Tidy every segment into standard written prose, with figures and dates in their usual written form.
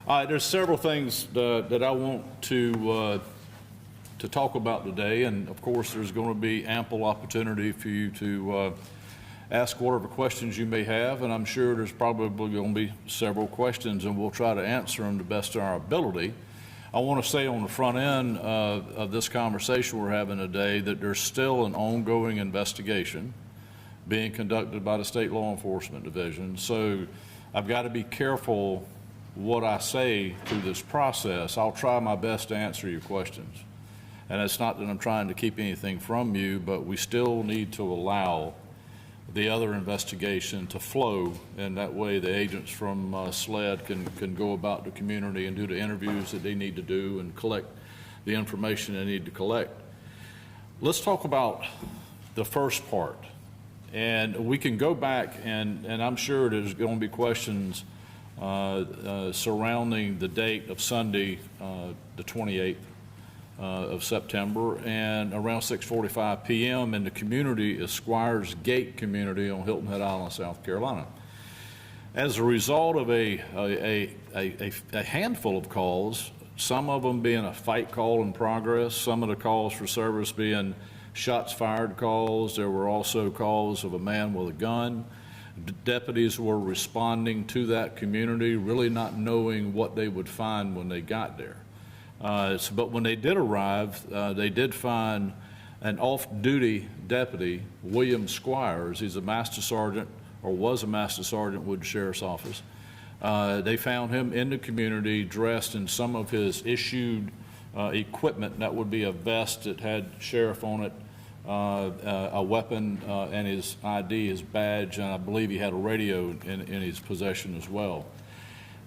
There's several things that I want to talk about today, and of course there's going to be ample opportunity for you to ask whatever questions you may have, and I'm sure there's probably going to be several questions, and we'll try to answer them to the best of our ability. I want to say on the front end of this conversation we're having today that there's still an ongoing investigation being conducted by the State Law Enforcement Division, so I've got to be careful what I say through this process. I'll try my best to answer your questions. And it's not that I'm trying to keep anything from you, but we still need to allow the other investigation to flow, and that way the agents from SLED can go about the community and do the interviews that they need to do and collect the information they need to collect. Let's talk about the first part. And we can go back, and I'm sure there's going to be questions surrounding the date of Sunday, the 28th of September, and around 6:45 p.m. in the community is Squires Gate community on Hilton Head Island, South Carolina. As a result of a handful of calls, some of them being a fight call in progress, some of the calls for service being shots fired calls. There were also calls of a man with a gun. Deputies were responding to that community, really not knowing what they would find when they got there. But when they did arrive, they did find an off-duty deputy, William Squires. He's a master sergeant, or was a master sergeant with the sheriff's office. They found him in the community dressed in some of his issued equipment. That would be a vest that had sheriff on it, a weapon, and his ID, his badge, and I believe he had a radio in his possession as well.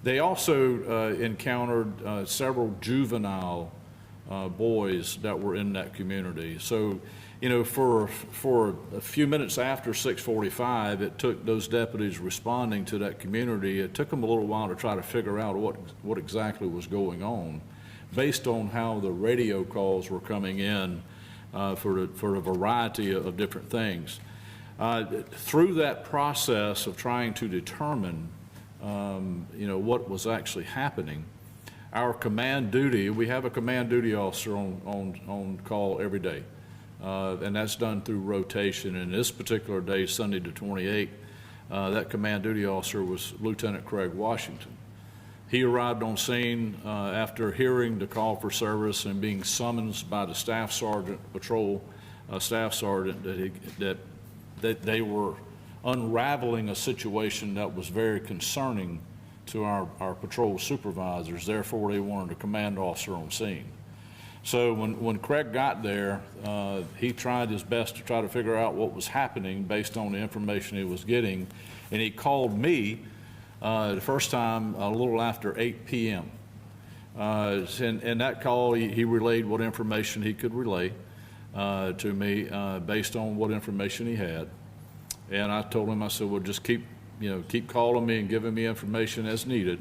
They also encountered several juvenile boys that were in that community. So, you know, for a few minutes after 6:45, it took those deputies responding to that community, it took them a little while to try to figure out what exactly was going on, based on how the radio calls were coming in for a variety of different things. Through that process of trying to determine what was actually happening, our command duty, we have a command duty officer on call every day, and that's done through rotation. And this particular day, Sunday the 28th, that command duty officer was Lieutenant Craig Washington. He arrived on scene after hearing the call for service and being summoned by the staff sergeant, patrol staff sergeant, that they were unraveling a situation that was very concerning to our patrol supervisors. Therefore, they wanted a command officer on scene. So when Craig got there, he tried his best to try to figure out what was happening based on the information he was getting, and he called me the first time a little after 8 p.m. In that call, he relayed what information he could relay to me based on what information he had. And I told him, I said, well, just keep calling me and giving me information as needed.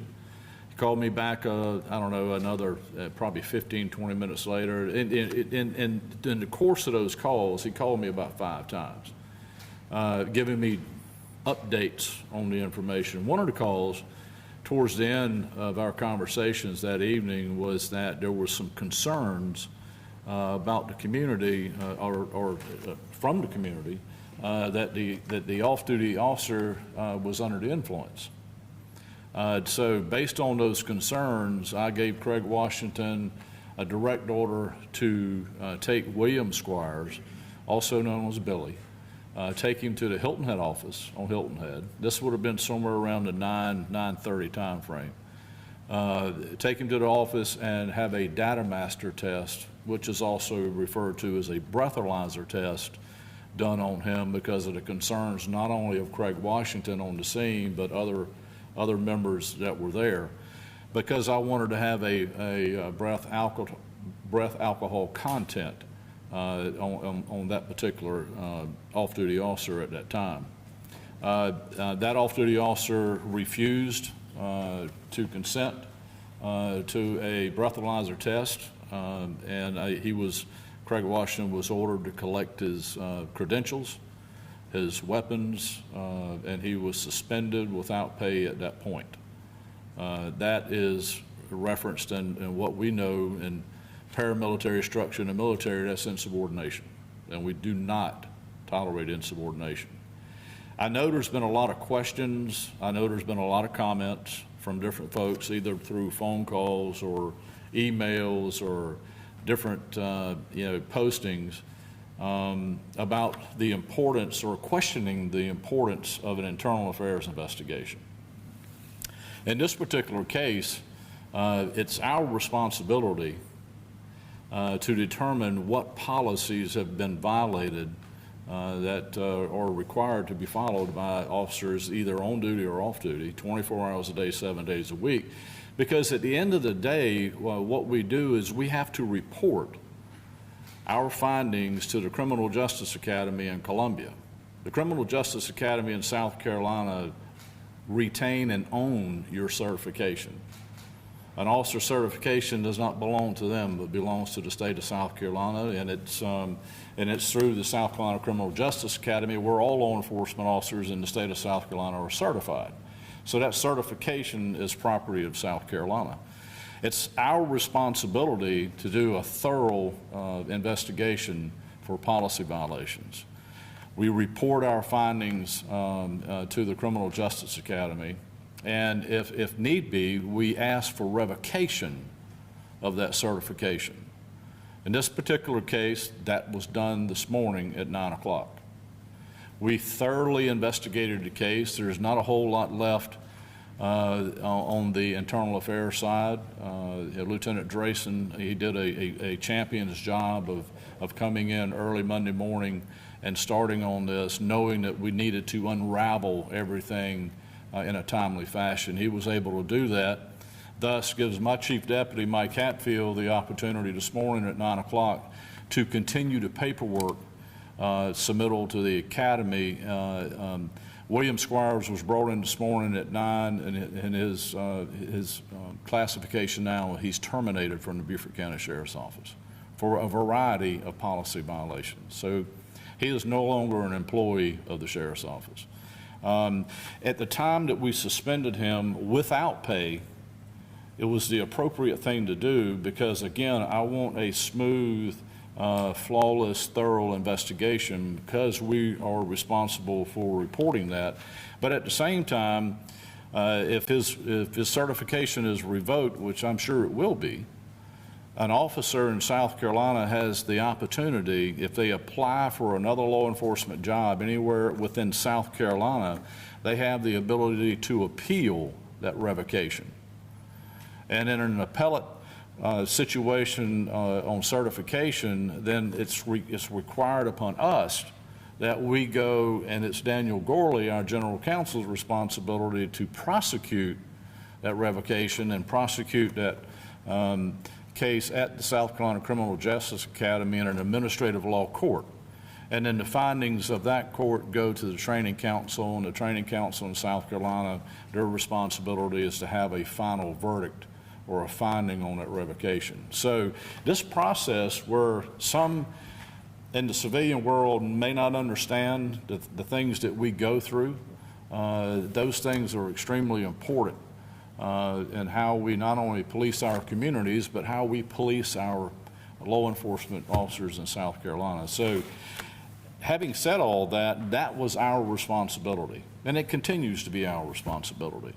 He called me back, I don't know, another probably 15, 20 minutes later. And in the course of those calls, he called me about 5 times, giving me updates on the information. One of the calls towards the end of our conversations that evening was that there were some concerns about the community or from the community that the off-duty officer was under the influence. So based on those concerns, I gave Craig Washington a direct order to take William Squires, also known as Billy, take him to the Hilton Head office on Hilton Head. This would have been somewhere around the 9:30 time frame. Take him to the office and have a data master test, which is also referred to as a breathalyzer test, done on him because of the concerns not only of Craig Washington on the scene, but other members that were there, because I wanted to have a breath alcohol content on that particular off-duty officer at that time. That off-duty officer refused to consent to a breathalyzer test, and Craig Washington was ordered to collect his credentials, his weapons, and he was suspended without pay at that point. That is referenced in what we know in paramilitary structure in the military. That's insubordination, and we do not tolerate insubordination. I know there's been a lot of questions. I know there's been a lot of comments from different folks, either through phone calls or emails or different postings about the importance or questioning the importance of an internal affairs investigation. In this particular case, it's our responsibility to determine what policies have been violated that are required to be followed by officers either on duty or off duty, 24 hours a day, 7 days a week. Because at the end of the day, what we do is we have to report our findings to the Criminal Justice Academy in Columbia. The Criminal Justice Academy in South Carolina retain and own your certification. An officer certification does not belong to them, but belongs to the state of South Carolina, and it's through the South Carolina Criminal Justice Academy where all law enforcement officers in the state of South Carolina are certified. So that certification is property of South Carolina. It's our responsibility to do a thorough investigation for policy violations. We report our findings to the Criminal Justice Academy, and if need be, we ask for revocation of that certification. In this particular case, that was done this morning at 9 o'clock. We thoroughly investigated the case. There's not a whole lot left on the internal affairs side. Lieutenant Drayson, he did a champion's job of coming in early Monday morning and starting on this, knowing that we needed to unravel everything in a timely fashion. He was able to do that, thus gives my Chief Deputy, Mike Hatfield, the opportunity this morning at 9 o'clock to continue the paperwork submittal to the Academy. William Squires was brought in this morning at 9, and his classification now, he's terminated from the Beaufort County Sheriff's Office for a variety of policy violations. So he is no longer an employee of the Sheriff's Office. At the time that we suspended him without pay, it was the appropriate thing to do because, again, I want a smooth, flawless, thorough investigation because we are responsible for reporting that. But at the same time, if his certification is revoked, which I'm sure it will be, an officer in South Carolina has the opportunity, if they apply for another law enforcement job anywhere within South Carolina, they have the ability to appeal that revocation. And in an appellate situation on certification, then it's required upon us that we go, and it's Daniel Gorley, our general counsel's responsibility to prosecute that revocation and prosecute that case at the South Carolina Criminal Justice Academy in an administrative law court. And then the findings of that court go to the training council, and the training council in South Carolina, their responsibility is to have a final verdict or a finding on that revocation. So this process, where some in the civilian world may not understand the things that we go through, those things are extremely important in how we not only police our communities, but how we police our law enforcement officers in South Carolina. So having said all that, that was our responsibility, and it continues to be our responsibility.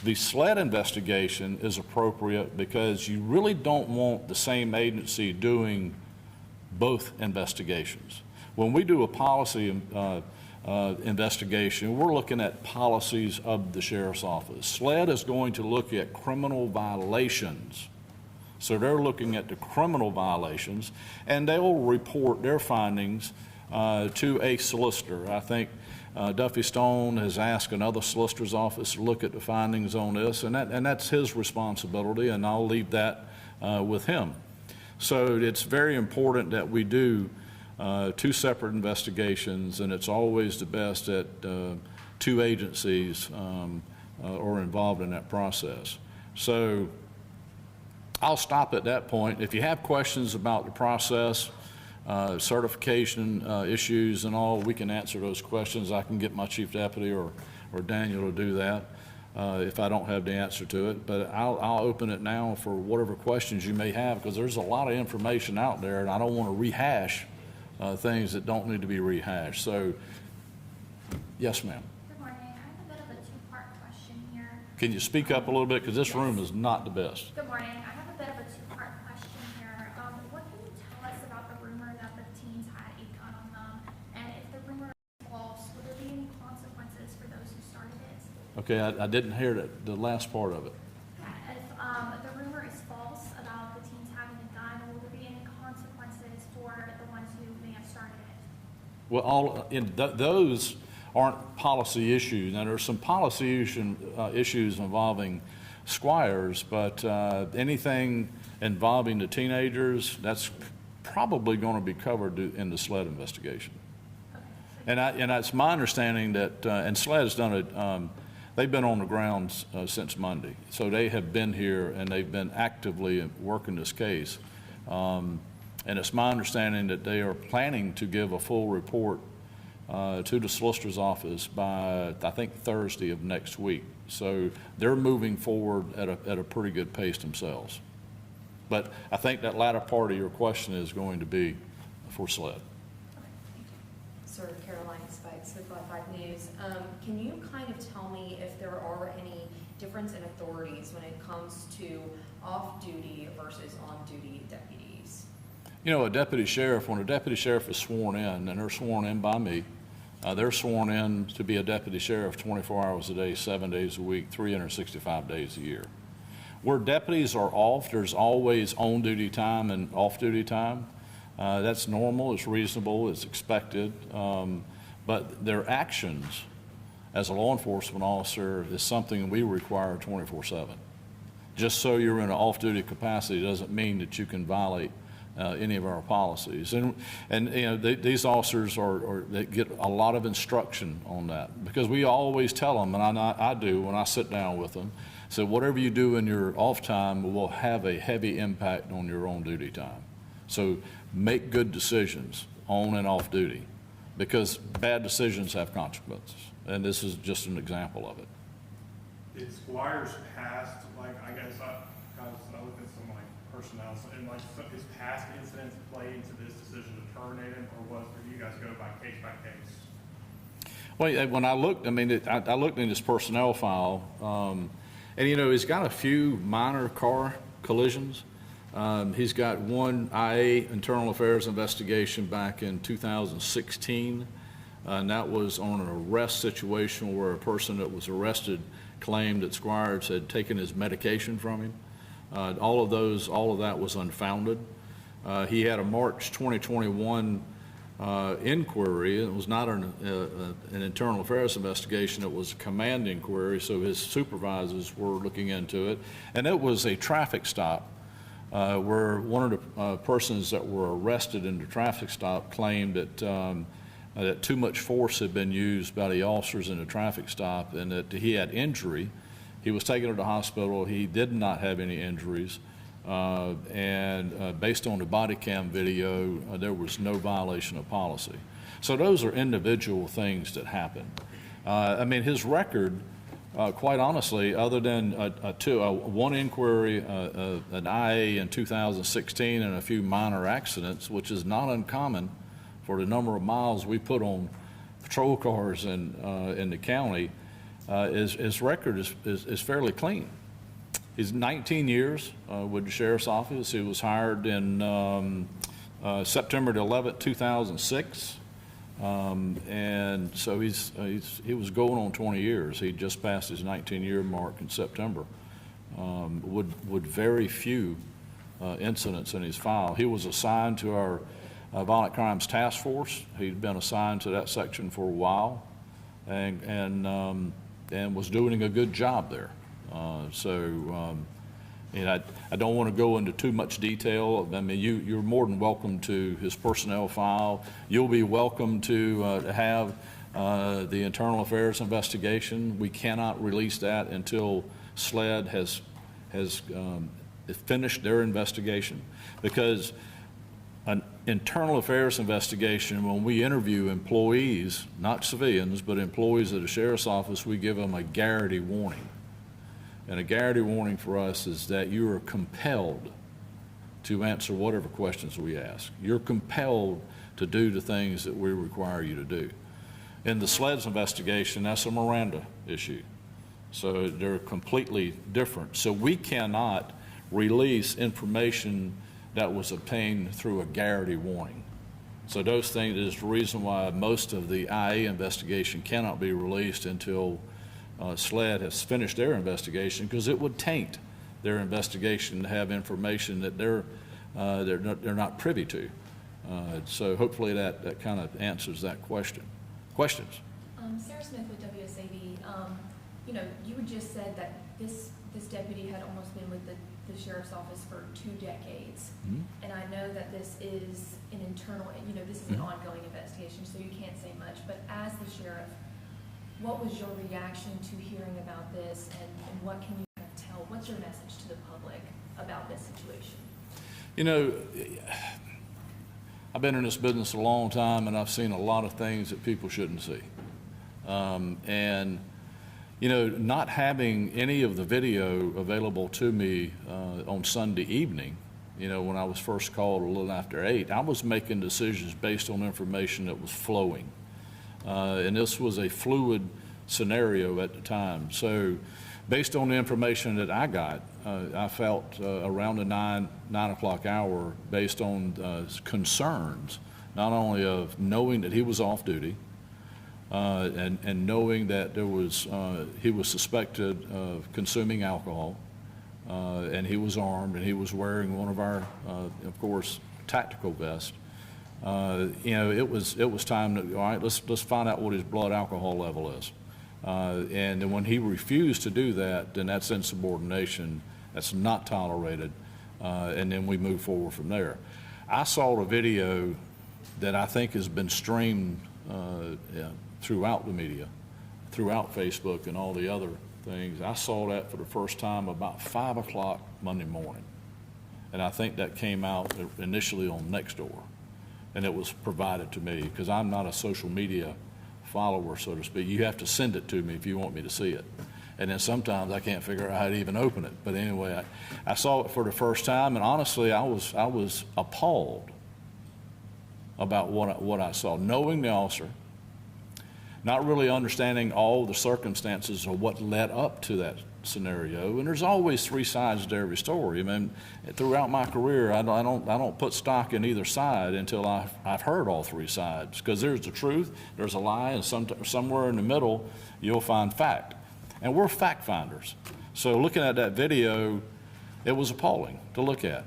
The SLED investigation is appropriate because you really don't want the same agency doing both investigations. When we do a policy investigation, we're looking at policies of the Sheriff's Office. SLED is going to look at criminal violations. So they're looking at the criminal violations, and they will report their findings to a solicitor. I think Duffy Stone has asked another solicitor's office to look at the findings on this, and that's his responsibility, and I'll leave that with him. So it's very important that we do two separate investigations, and it's always the best that two agencies are involved in that process. So I'll stop at that point. If you have questions about the process, certification issues and all, we can answer those questions. I can get my Chief Deputy or Daniel to do that. if I don't have the answer to it. But I'll open it now for whatever questions you may have, because there's a lot of information out there, and I don't want to rehash things that don't need to be rehashed. So, yes, ma'am. Good morning. I have a bit of a two-part question here. Can you speak up a little bit, because this Yes. room is not the best. Good morning. I have a bit of a two-part question here. What can you tell us about the rumor that the teens had a gun on them? And if the rumor is false, will there be any consequences for those who started it? Okay, I didn't hear the last part of it. If the rumor is false about the teens having a gun, will there be any consequences for the ones who may have started it? Well, those aren't policy issues. Now, there's some policy issues involving squires, but anything involving the teenagers, that's probably going to be covered in the SLED investigation. Okay. And it's my understanding that, and SLED has done it, they've been on the ground since Monday. So they have been here and they've been actively working this case. And it's my understanding that they are planning to give a full report to the solicitor's office by, I think, Thursday of next week. So they're moving forward at a pretty good pace themselves. But I think that latter part of your question is going to be for SLED. Okay. Thank you. Sir, Caroline Spikes with Black 5 News. Can you kind of tell me if there are any difference in authorities when it comes to off-duty versus on-duty deputies? You know, a deputy sheriff, when a deputy sheriff is sworn in, and they're sworn in by me, they're sworn in to be a deputy sheriff 24 hours a day, 7 days a week, 365 days a year. Where deputies are off, there's always on-duty time and off-duty time. That's normal, it's reasonable, it's expected, but their actions as a law enforcement officer is something we require 24/7. Just so you're in an off-duty capacity doesn't mean that you can violate any of our policies. And you know, these officers they get a lot of instruction on that, because we always tell them, and I do when I sit down with them, so whatever you do in your off time will have a heavy impact on your on duty time. So make good decisions on and off duty, because bad decisions have consequences, and this is just an example of it. Did squires past, like, I guess, because I looked at some, like, personnel, and, like, his past incidents play into this decision to terminate him, or do you guys go by case? Well, when I looked, I mean, I looked in his personnel file, and you know, he's got a few minor car collisions. He's got one IA, Internal Affairs investigation, back in 2016, and that was on an arrest situation where a person that was arrested claimed that squires had taken his medication from him. All of that was unfounded. He had a March 2021 inquiry. It was not an internal affairs investigation, it was a command inquiry, so his supervisors were looking into it. And it was a traffic stop where one of the persons that were arrested in the traffic stop claimed that too much force had been used by the officers in the traffic stop, and that he had injury. He was taken to the hospital. He did not have any injuries. And based on the body cam video, there was no violation of policy. So those are individual things that happen. I mean, his record, quite honestly, other than one inquiry, an IA in 2016, and a few minor accidents, which is not uncommon for the number of miles we put on patrol cars in the county, his record is fairly clean. He's 19 years with the Sheriff's Office. He was hired in September 11th, 2006. And so he was going on 20 years. He just passed his 19-year mark in September, with very few incidents in his file. He was assigned to our Violent Crimes Task Force. He'd been assigned to that section for a while, and was doing a good job there. I don't want to go into too much detail. I mean, you're more than welcome to his personnel file. You'll be welcome to have the internal affairs investigation. We cannot release that until SLED has finished their investigation, because an internal affairs investigation, when we interview employees, not civilians, but employees of the Sheriff's Office, we give them a guarantee warning. And a Garrity warning for us is that you are compelled to answer whatever questions we ask. You're compelled to do the things that we require you to do. In the SLEDS investigation, that's a Miranda issue. So they're completely different. So we cannot release information that was obtained through a Garrity warning. So those things is the reason why most of the IA investigation cannot be released until SLED has finished their investigation, because it would taint their investigation to have information that they're not privy to. So hopefully that kind of answers that question. Questions? Sarah Smith with WSAV. You know, you had just said that this deputy had almost been with the sheriff's office for 2 decades. Mm-hmm. And I know that this is an internal, you know, this is an ongoing investigation, so you can't say much. But as the sheriff, what was your reaction to hearing about this, and what can you kind of tell? What's your message to the public about this situation? You know, I've been in this business a long time, and I've seen a lot of things that people shouldn't see. And, you know, not having any of the video available to me on Sunday evening, you know, when I was first called a little after 8, I was making decisions based on information that was flowing. And this was a fluid scenario at the time. So based on the information that I got, I felt around the 9 o'clock hour, based on concerns, not only of knowing that he was off duty, and knowing that there was, he was suspected of consuming alcohol, and he was armed, and he was wearing one of our, of course, tactical vests. You know, it was time to, all right, let's find out what his blood alcohol level is. And then when he refused to do that, then that's insubordination. That's not tolerated. And then we move forward from there. I saw the video that I think has been streamed throughout the media, throughout Facebook and all the other things. I saw that for the first time about 5 o'clock Monday morning. And I think that came out initially on Nextdoor. And it was provided to me, because I'm not a social media follower, so to speak. You have to send it to me if you want me to see it. And then sometimes I can't figure out how to even open it. But anyway, I saw it for the first time, and honestly, I was appalled about what I saw. Knowing the officer, not really understanding all the circumstances of what led up to that scenario, and there's always 3 sides to every story. I mean, throughout my career, I don't put stock in either side until I've heard all 3 sides, because there's the truth, there's a lie, and somewhere in the middle you'll find fact. And we're fact finders. So looking at that video, it was appalling to look at.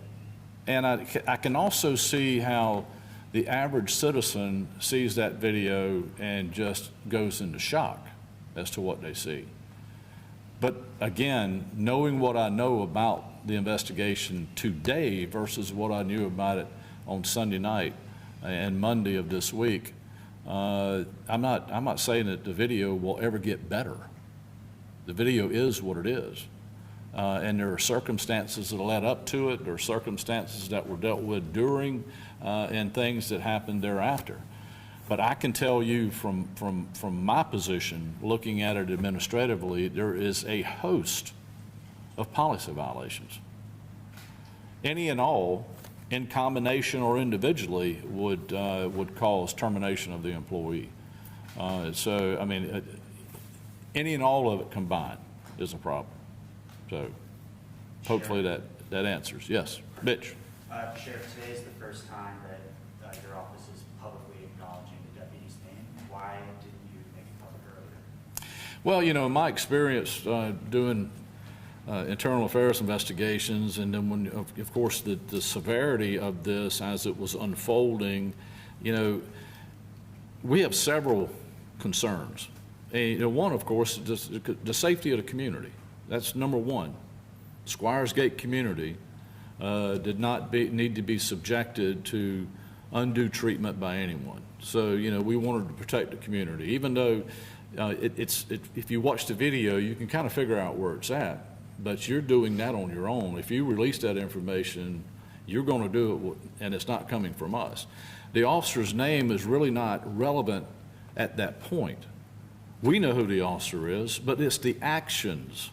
And I can also see how the average citizen sees that video and just goes into shock as to what they see. But again, knowing what I know about the investigation today versus what I knew about it on Sunday night and Monday of this week, I'm not saying that the video will ever get better. The video is what it is. And there are circumstances that led up to it. There are circumstances that were dealt with during and things that happened thereafter. But I can tell you from my position, looking at it administratively, there is a host of policy violations. Any and all, in combination or individually, would cause termination of the employee. So, I mean, any and all of it combined is a problem. So hopefully that answers. Yes, Mitch. Sheriff, today is the first time that your office is publicly acknowledging the deputy's name. Why didn't you make it public earlier? Well, you know, in my experience doing internal affairs investigations, and then when, of course, the severity of this as it was unfolding, you know, we have several concerns. And, you know, one, of course, is the safety of the community. That's number one. Squires Gate community did not need to be subjected to undue treatment by anyone. So, you know, we wanted to protect the community. Even though if you watch the video, you can kind of figure out where it's at, but you're doing that on your own. If you release that information, you're going to do it, and it's not coming from us. The officer's name is really not relevant at that point. We know who the officer is, but it's the actions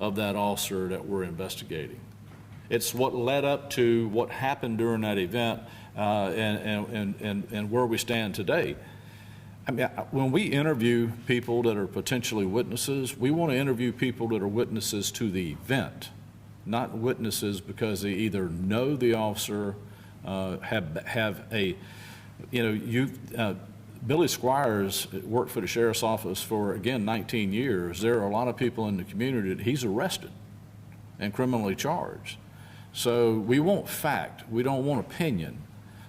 of that officer that we're investigating. It's what led up to what happened during that event and where we stand today. I mean, when we interview people that are potentially witnesses, we want to interview people that are witnesses to the event, not witnesses because they either know the officer, have a, Billy Squires worked for the sheriff's office for, again, 19 years. There are a lot of people in the community that he's arrested and criminally charged. So we want fact. We don't want opinion.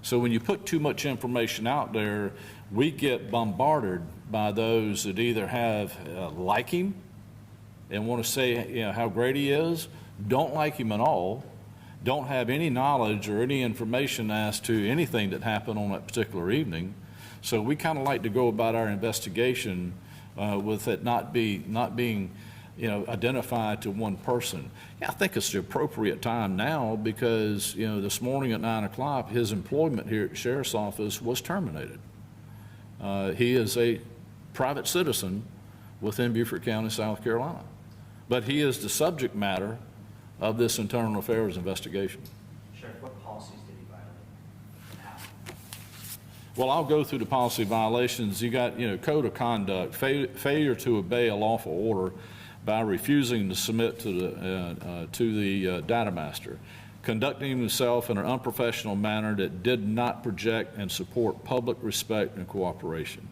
So when you put too much information out there, we get bombarded by those that either have like him and want to say how great he is, don't like him at all, don't have any knowledge or any information as to anything that happened on that particular evening. So we kind of like to go about our investigation with it not being identified to one person. Yeah, I think it's the appropriate time now because, this morning at 9 o'clock, his employment here at the sheriff's office was terminated. He is a private citizen within Beaufort County, South Carolina. But he is the subject matter of this internal affairs investigation. Sheriff, what policies did he violate and how? Well, I'll go through the policy violations. You got, code of conduct, failure to obey a lawful order by refusing to submit to the data master, conducting himself in an unprofessional manner that did not project and support public respect and cooperation,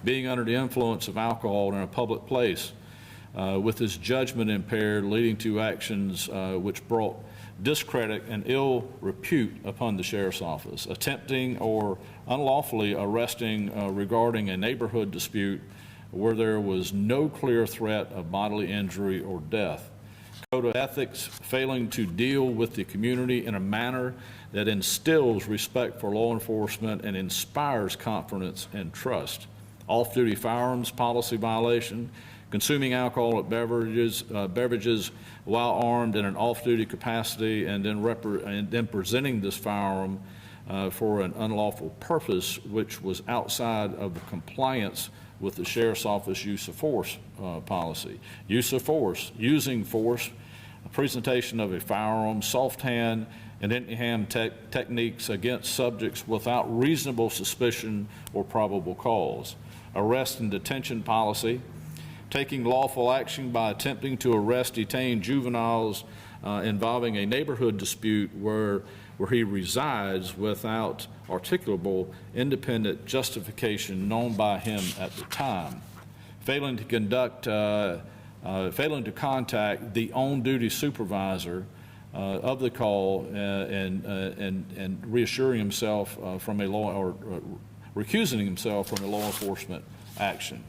being under the influence of alcohol in a public place with his judgment impaired, leading to actions which brought discredit and ill repute upon the sheriff's office, attempting or unlawfully arresting regarding a neighborhood dispute where there was no clear threat of bodily injury or death. Code of ethics, failing to deal with the community in a manner that instills respect for law enforcement and inspires confidence and trust. Off-duty firearms policy violation, consuming alcoholic beverages while armed in an off-duty capacity and then presenting this firearm for an unlawful purpose which was outside of the compliance with the sheriff's office use of force policy. Use of force, using force, presentation of a firearm, soft hand and empty hand techniques against subjects without reasonable suspicion or probable cause. Arrest and detention policy, taking lawful action by attempting to arrest detained juveniles involving a neighborhood dispute where he resides without articulable independent justification known by him at the time. Failing to contact the on-duty supervisor of the call and reassuring himself from a law or recusing himself from a law enforcement action.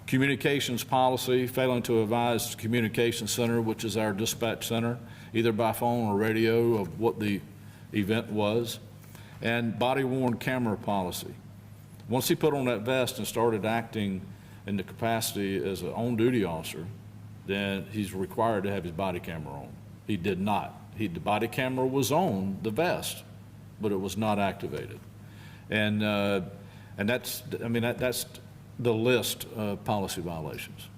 Communications policy, failing to advise the communication center, which is our dispatch center, either by phone or radio of what the event was. And body-worn camera policy. Once he put on that vest and started acting in the capacity as an on-duty officer, then he's required to have his body camera on. He did not. The body camera was on the vest, but it was not activated. And that's the list of policy violations.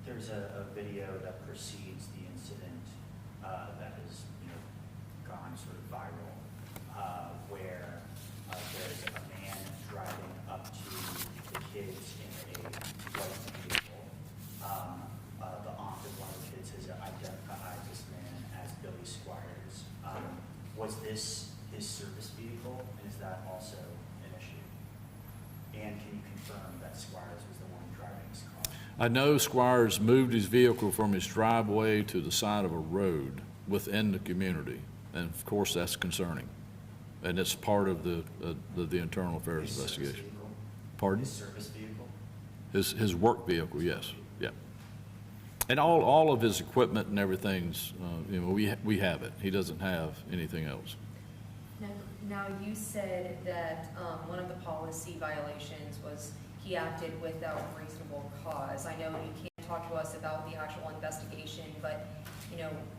There's a video that precedes the incident that has gone sort of viral, where there's a man driving up to the kids in a white vehicle. The aunt of one of the kids has identified this man as Billy Squires. Was this his service vehicle, and is that also an issue? And can you confirm that Squires was the one driving his car? I know Squires moved his vehicle from his driveway to the side of a road within the community, and of course that's concerning, and it's part of the internal affairs His investigation. service vehicle? Pardon? His service vehicle? His work vehicle, yes, yeah. And all of his equipment and everything's, we have it. He doesn't have anything else. Now you said that one of the policy violations was he acted without reasonable cause. I know you can't talk to us about the actual investigation, but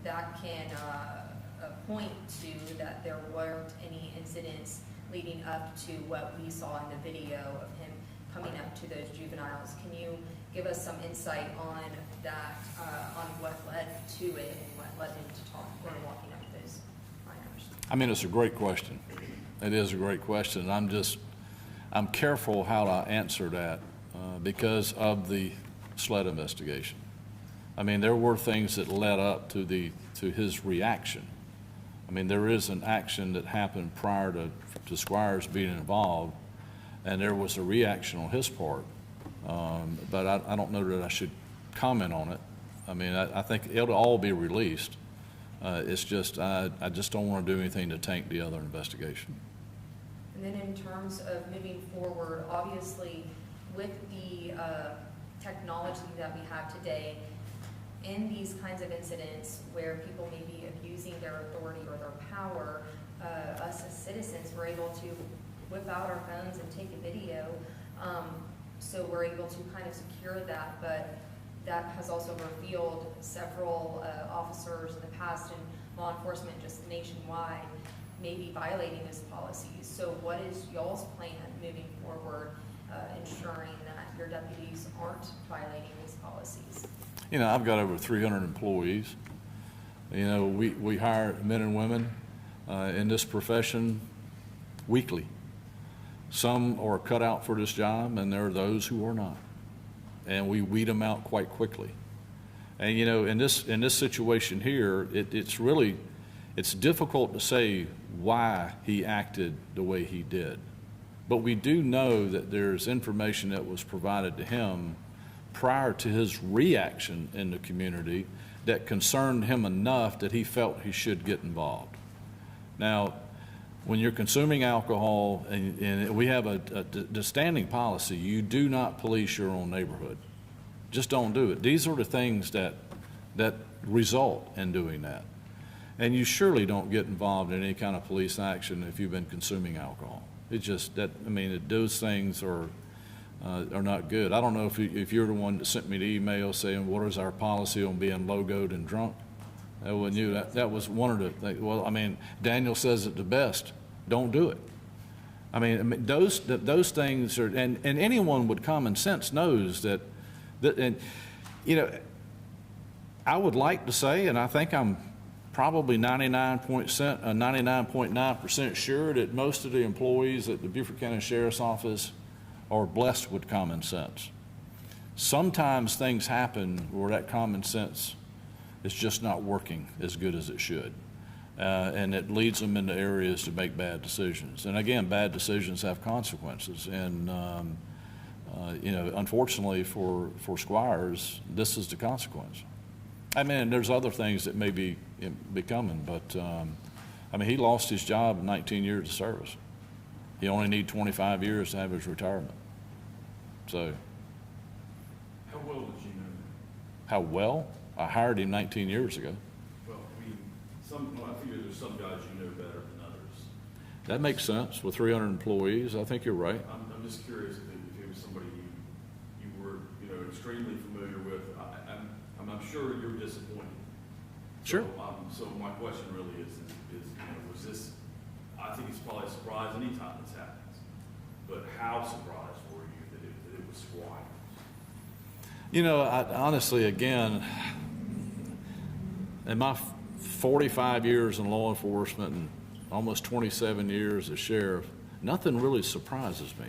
that can point to that there weren't any incidents leading up to what we saw in the video of him coming up to those juveniles. Can you give us some insight on that, on what led to it and what led him to talk or walking up those minors? I mean, it's a great question. It is a great question. I'm careful how I answer that because of the SLED investigation. I mean, there were things that led up to his reaction. I mean, there is an action that happened prior to Squires being involved, and there was a reaction on his part. But I don't know that I should comment on it. I mean, I think it'll all be released. It's just, I just don't want to do anything to taint the other investigation. And then in terms of moving forward, obviously with the technology that we have today, in these kinds of incidents where people may be abusing their authority or their power, us as citizens, we're able to whip out our phones and take a video. So we're able to kind of secure that, but that has also revealed several officers in the past and law enforcement just nationwide may be violating those policies. So what is y'all's plan moving forward, ensuring that your deputies aren't violating these policies? You know, I've got over 300 employees. You know, we hire men and women in this profession weekly. Some are cut out for this job, and there are those who are not. And we weed them out quite quickly. And you know, in this situation here, it's difficult to say why he acted the way he did. But we do know that there's information that was provided to him prior to his reaction in the community that concerned him enough that he felt he should get involved. Now, when you're consuming alcohol, and we have the standing policy, you do not police your own neighborhood. Just don't do it. These are the things that result in doing that. And you surely don't get involved in any kind of police action if you've been consuming alcohol. It's just that, I mean, those things are not good. I don't know if you're the one that sent me the email saying, what is our policy on being logoed and drunk? That wasn't you. That was one of the things. Well, I mean, Daniel says it the best. Don't do it. I mean those things are, and anyone with common sense knows that, and you know, I would like to say, and I think I'm probably 99.9% sure that most of the employees at the Beaufort County Sheriff's Office are blessed with common sense. Sometimes things happen where that common sense is just not working as good as it should. And it leads them into areas to make bad decisions. And again, bad decisions have consequences. And, you know, unfortunately for Squires, this is the consequence. I mean, there's other things that may be coming, but, I mean, he lost his job in 19 years of service. He only needs 25 years to have his retirement. So. How well did you know him? How well? I hired him 19 years ago. Well, I mean, I figure there's some guys you know better than others. That makes sense. With 300 employees, I think you're right. I'm just curious if it was somebody you were, you know, extremely familiar with. I'm sure you're disappointed. Sure. So my question really is, you know, was this? I think it's probably a surprise anytime this happens. But how surprised were you that it was Squires? You know, honestly, again, in my 45 years in law enforcement and almost 27 years as sheriff, nothing really surprises me.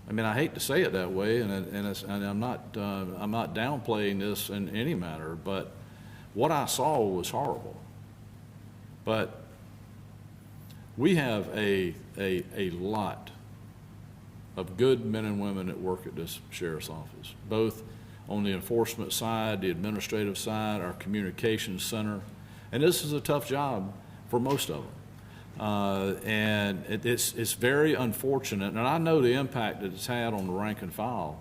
I mean, I hate to say it that way, and I'm not downplaying this in any manner, but what I saw was horrible. But we have a lot of good men and women that work at this sheriff's office, both on the enforcement side, the administrative side, our communications center. And this is a tough job for most of them. And it's very unfortunate, and I know the impact that it's had on the rank and file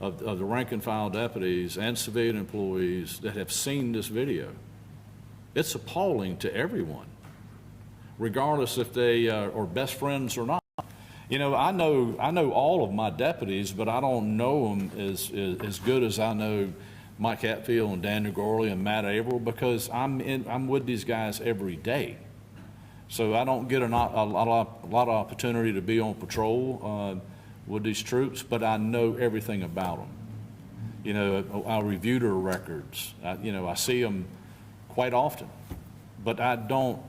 of the rank and file deputies and civilian employees that have seen this video. It's appalling to everyone, regardless if they are best friends or not. You know, I know all of my deputies, but I don't know them as good as I know Mike Hatfield and Daniel Gorley and Matt Averill, because I'm with these guys every day. So I don't get a lot of opportunity to be on patrol with these troops, but I know everything about them. You know, I review their records. I see them quite often, but I don't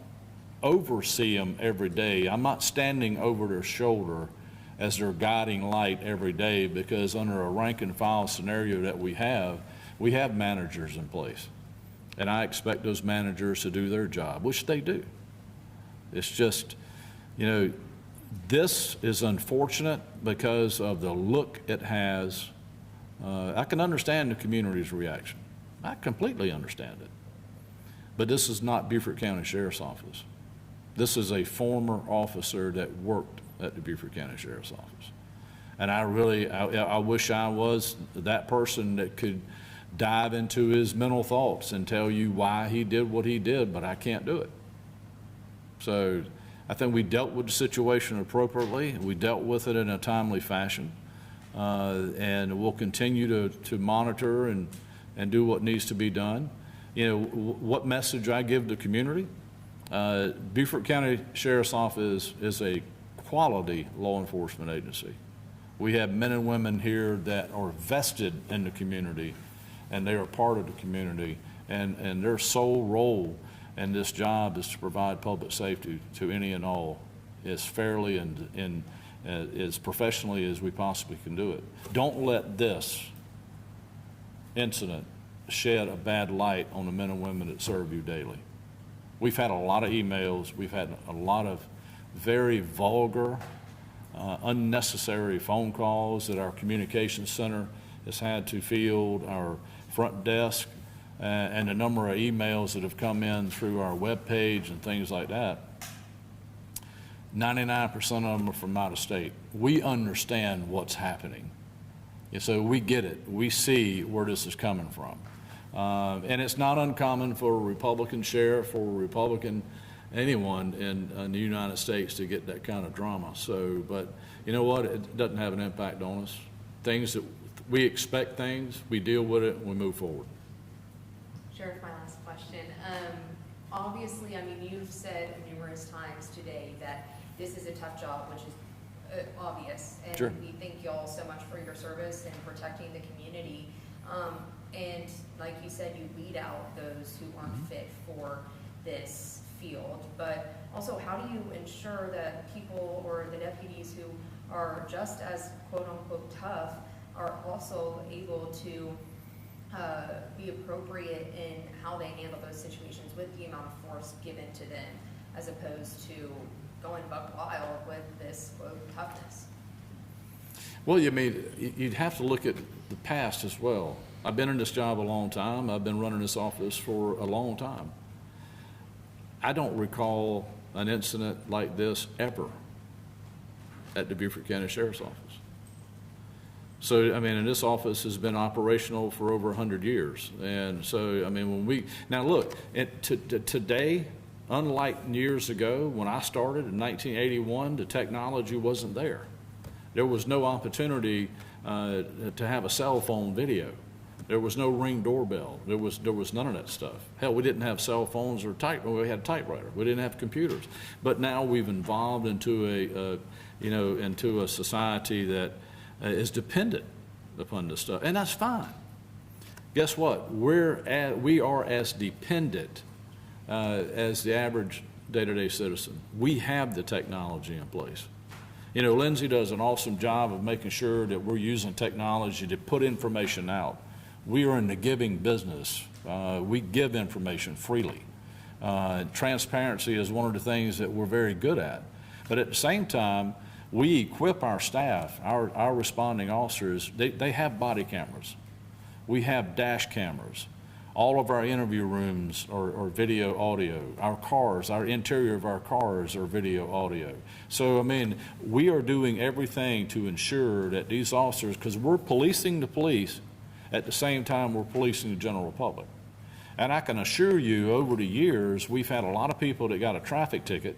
oversee them every day. I'm not standing over their shoulder as their guiding light every day, because under a rank and file scenario that we have managers in place. And I expect those managers to do their job, which they do. It's just, this is unfortunate because of the look it has. I can understand the community's reaction. I completely understand it. But this is not Beaufort County Sheriff's Office. This is a former officer that worked at the Beaufort County Sheriff's Office. And I wish I was that person that could dive into his mental thoughts and tell you why he did what he did, but I can't do it. So I think we dealt with the situation appropriately. We dealt with it in a timely fashion. And we'll continue to monitor and do what needs to be done. What message I give the community? Beaufort County Sheriff's Office is a quality law enforcement agency. We have men and women here that are vested in the community, and they are part of the community, and their sole role in this job is to provide public safety to any and all as fairly and as professionally as we possibly can do it. Don't let this incident shed a bad light on the men and women that serve you daily. We've had a lot of emails. We've had a lot of very vulgar, unnecessary phone calls that our communications center has had to field, our front desk, and the number of emails that have come in through our webpage and things like that. 99% of them are from out of state. We understand what's happening. And so we get it. We see where this is coming from. And it's not uncommon for a Republican sheriff or a Republican anyone in the United States to get that kind of drama. So, but you know what? It doesn't have an impact on us. Things that we expect we deal with it, and we move forward. Sheriff, my last question. Obviously, you've said numerous times today that this is a tough job, which is obvious. And sure. We thank you all so much for your service and protecting the community. And like you said, you weed out those who aren't fit for this field. But also, how do you ensure that people or the deputies who are just as quote unquote tough are also able to be appropriate in how they handle those situations with the amount of force given to them, as opposed to going buck wild with this quote toughness? Well, you'd have to look at the past as well. I've been in this job a long time. I've been running this office for a long time. I don't recall an incident like this ever at the Beaufort County Sheriff's Office. So, and this office has been operational for over 100 years. And so, now look, today, unlike years ago when I started in 1981, the technology wasn't there. There was no opportunity to have a cell phone video. There was no Ring doorbell. There was none of that stuff. Hell, we didn't have cell phones or we had a typewriter. We didn't have computers. But now we've evolved into a society that is dependent upon this stuff, and that's fine. Guess what? We are as dependent as the average day-to-day citizen. We have the technology in place. Lindsay does an awesome job of making sure that we're using technology to put information out. We are in the giving business. We give information freely. Transparency is one of the things that we're very good at. But at the same time, we equip our staff, our responding officers. They have body cameras. We have dash cameras. All of our interview rooms are video audio. Our cars, our interior of our cars are video audio. So, we are doing everything to ensure that these officers, because we're policing the police, at the same time we're policing the general public. And I can assure you, over the years, we've had a lot of people that got a traffic ticket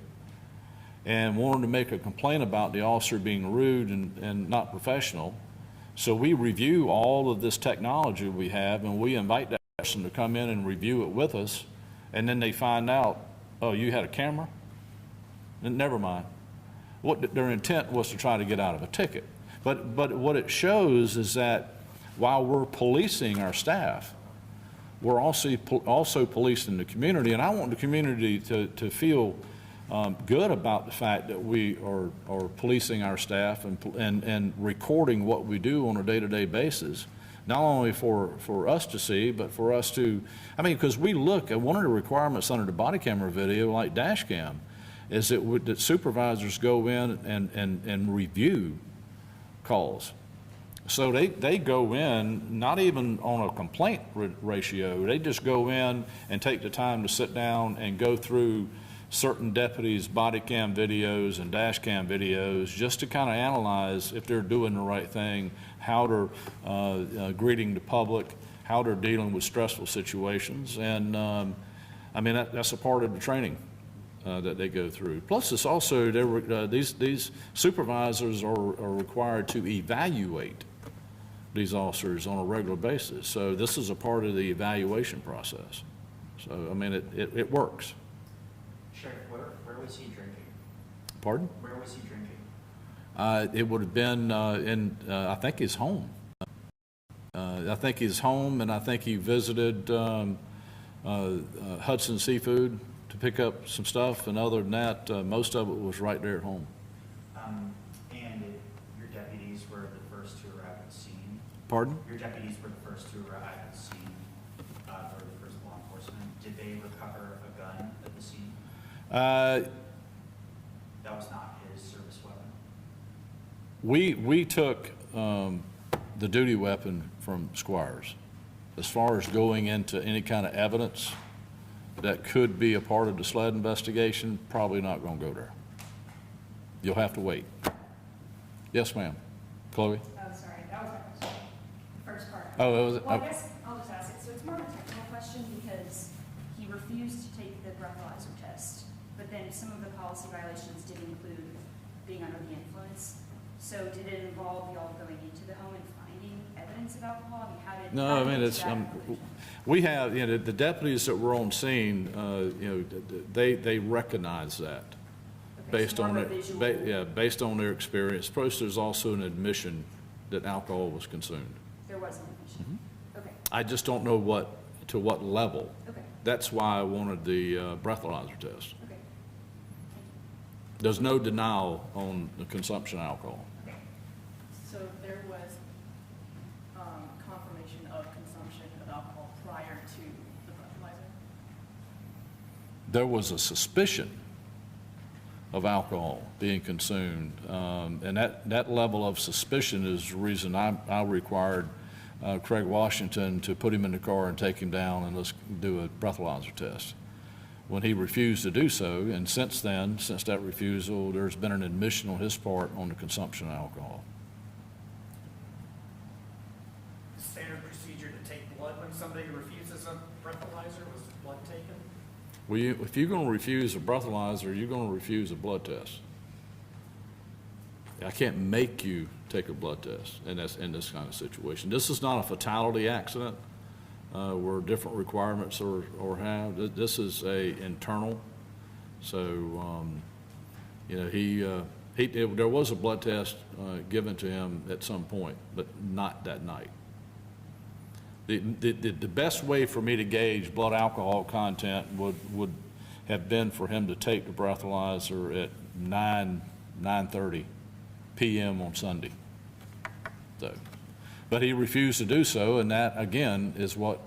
and wanted to make a complaint about the officer being rude and not professional. So we review all of this technology we have, and we invite that person to come in and review it with us, and then they find out, oh, you had a camera? And never mind. What their intent was to try to get out of a ticket. But what it shows is that while we're policing our staff, we're also policing the community, and I want the community to feel good about the fact that we are policing our staff and recording what we do on a day-to-day basis, not only for us to see, but for us to, I mean, because we look at one of the requirements under the body camera video, like dash cam, is that supervisors go in and review calls. So they go in, not even on a complaint ratio, they just go in and take the time to sit down and go through certain deputies' body cam videos and dash cam videos just to kind of analyze if they're doing the right thing, how they're greeting the public, how they're dealing with stressful situations. And I mean, that's a part of the training that they go through. Plus, it's also, these supervisors are required to evaluate these officers on a regular basis. So this is a part of the evaluation process. So, I mean, it works. Sheriff, where was he drinking? Pardon? Where was he drinking? It would have been I think his home. I think his home, and I think he visited Hudson Seafood to pick up some stuff, and other than that, most of it was right there at home. And your deputies were the first to arrive at the scene? Pardon? Your deputies were the first to arrive at the scene for the first law enforcement. Did they recover a gun at the scene? That was not his service weapon? We took the duty weapon from Squires. As far as going into any kind of evidence that could be a part of the sled investigation, probably not going to go there. You'll have to wait. Yes, ma'am. Chloe? Oh, sorry, that was my question. First part. Oh, it was. Well, I guess I'll just ask it. So it's more of a technical question because he refused to take the breathalyzer test, but then some of the policy violations did include being under the influence. So did it involve y'all going into the home and finding evidence of alcohol? I mean, how did? No, how I did mean, you it's, do that information? we have, you know, the deputies that were on scene, you know, they recognize that Okay, based so more on of a their, visual- yeah, based on their experience. Plus, there's also an admission that alcohol was consumed. There was an admission. Okay, I just don't know to what level. okay, That's why I wanted the breathalyzer test. okay. There's no denial on the consumption of alcohol. So there was confirmation of consumption of alcohol prior to the breathalyzer? There was a suspicion of alcohol being consumed, and that level of suspicion is the reason I required Craig Washington to put him in the car and take him down and let's do a breathalyzer test. When he refused to do so, and since then, since that refusal, there's been an admission on his part on the consumption of alcohol. Standard procedure to take blood when somebody refuses a breathalyzer? Was blood taken? Well, if you're going to refuse a breathalyzer, you're going to refuse a blood test. I can't make you take a blood test in this kind of situation. This is not a fatality accident where different requirements are have. This is a internal. So, you know, there was a blood test given to him at some point, but not that night. The best way for me to gauge blood alcohol content would have been for him to take the breathalyzer at 9:30 p.m. on Sunday. So, but he refused to do so, and that again is what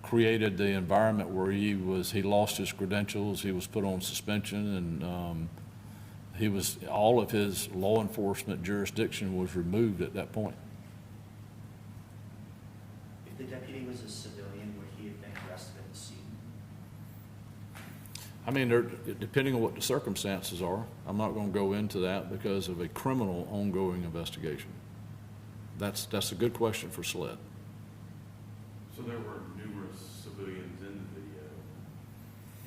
created the environment where he lost his credentials, he was put on suspension, and all of his law enforcement jurisdiction was removed at that point. If the deputy was a civilian, would he have been arrested at the scene? I mean, depending on what the circumstances are, I'm not going to go into that because of a criminal ongoing investigation. That's a good question for SLED. So there were numerous civilians in the video,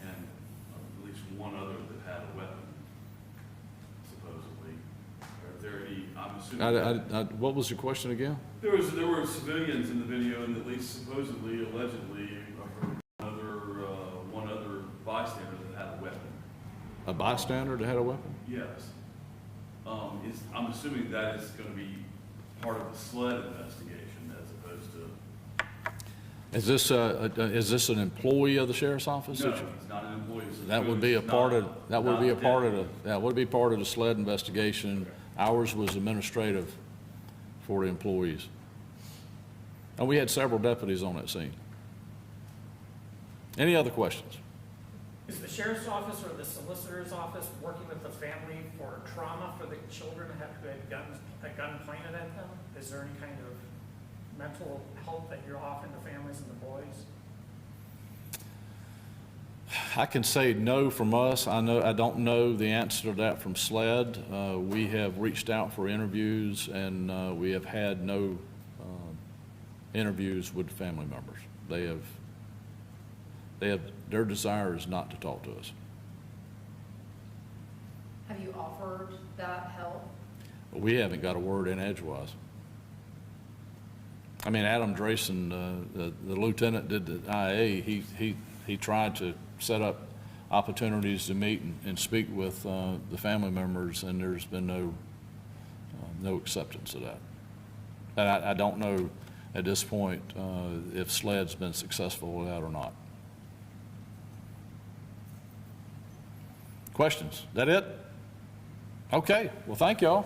and at least one other that had a weapon, supposedly. Are there any, I'm assuming. What was your question again? There were civilians in the video, and at least supposedly, allegedly, one other bystander that had a weapon. A bystander that had a weapon? Yes. I'm assuming that is going to be part of the SLED investigation as opposed to? Is this an employee of the sheriff's office? No, he's not an employee. So That would be a part of, that would be a part of the SLED investigation. Ours was administrative for the employees. And we had several deputies on that scene. Any other questions? Is the sheriff's office or the solicitor's office working with the family for trauma for the children who had a gun pointed at them? Is there any kind of mental help that you're offering the families and the boys? I can say no from us. I don't know the answer to that from SLED. We have reached out for interviews, and we have had no interviews with family members. Their desire is not to talk to us. Have you offered that help? We haven't got a word in edgewise. I mean, Adam Drayson, the lieutenant, did the IA. He tried to set up opportunities to meet and speak with the family members, and there's been no acceptance of that. And I don't know at this point if SLED's been successful with that or not. Questions? That it? Okay. Well, thank y'all.